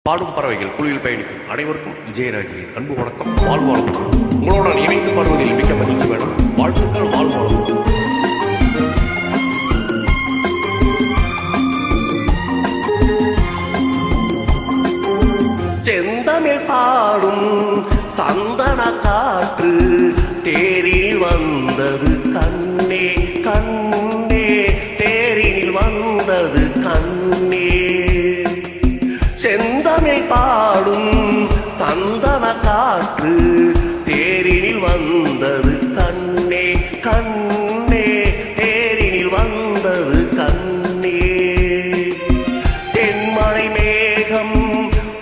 பாடும் பறவைகள் குழுவில் பயணிக்கும் அனைவருக்கும் விஜயராஜியின் அன்பு வணக்கம். வாழ்வாளம் உங்களோட நான் இணைந்து பாடுவதில் மிக்க மகிழ்ச்சி வேணும். வாழ்த்துக்கள். வாழ்வாளம். செந்தமிழ் பாடும் சந்தன காற்று தேரில் வந்தது கண்ணே கண்ணே, தேரில் வந்தது கண்ணே. செந்தமிழ் பாடும் சந்தன காற்று தேரில் வந்தது கண்ணே கண்ணே, தேரில் வந்தது கண்ணே. தென்மழை மேகம்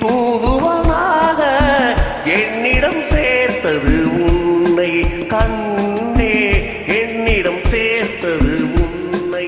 தூதுவனாக என்னிடம் சேர்த்தது உன்னை கண்ணே, என்னிடம் சேர்த்தது உன்னை.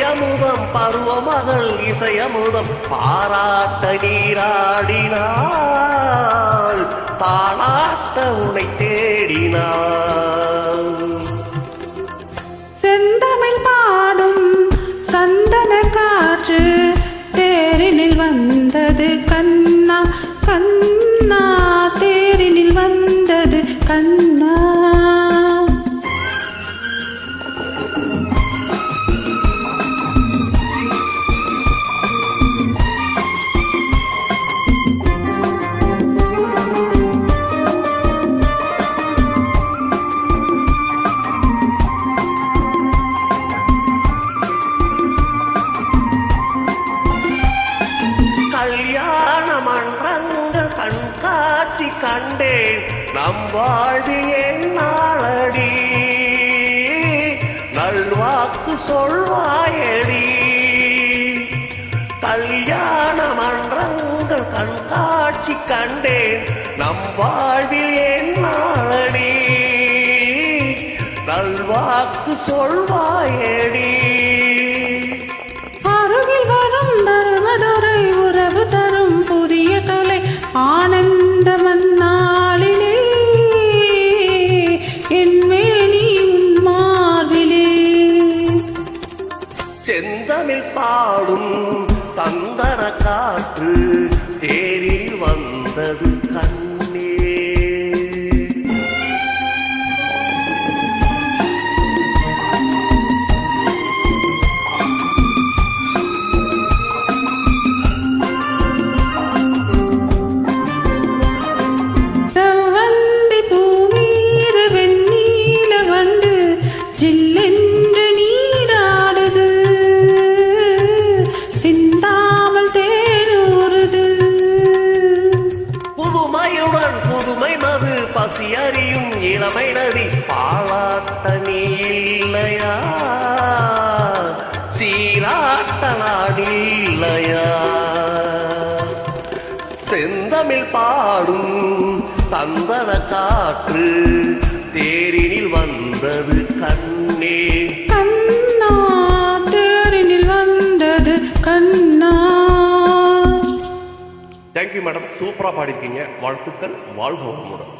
அமுதம் பருவமகள் இசையமுதம் பாராட்ட நீராடினாள், தாளாட்ட உனை தேடினாள். செந்தமிழ் பாடும் சந்தன காற்று தேரினில் வந்தது கண்ணா கண்ணா, தேரினில் வந்தது கண்ணா. கல்யாண மன்றங்கள் கண்காட்சி கண்டேன், நம் வாழ்வில் என்னாளடி நல்வாக்கு சொல்வாயடி. கல்யாண மன்றங்கள் கண்காட்சி கண்டேன், நம் வாழ்வில் என்னாளடி நல்வாக்கு சொல்வாயடி. அருகில் வரும் தருவதுரை உறவு தரும் புதிய கலை ஆனந்த மன்னாளிலே, என் மேனி உன் மார்பிலே. செந்தமிழ் பாடும் சந்தன காற்று தேரில் வந்தது கண்ணே. புதுமை மது பசி அறியும் இளமை நதி பாலாட்ட நீ இல்லையா, சீராட்ட நாடி இல்லையா. செந்தமிழ் பாடும் சந்தன காற்று தேரினில் வந்தது கண்ணே கண்ணா, தேரினில் வந்தது கண்ணா. தேங்க்யூ மேடம், சூப்பராக பாடிருக்கீங்க. வாழ்த்துக்கள். வாழ்க வளமுடன்.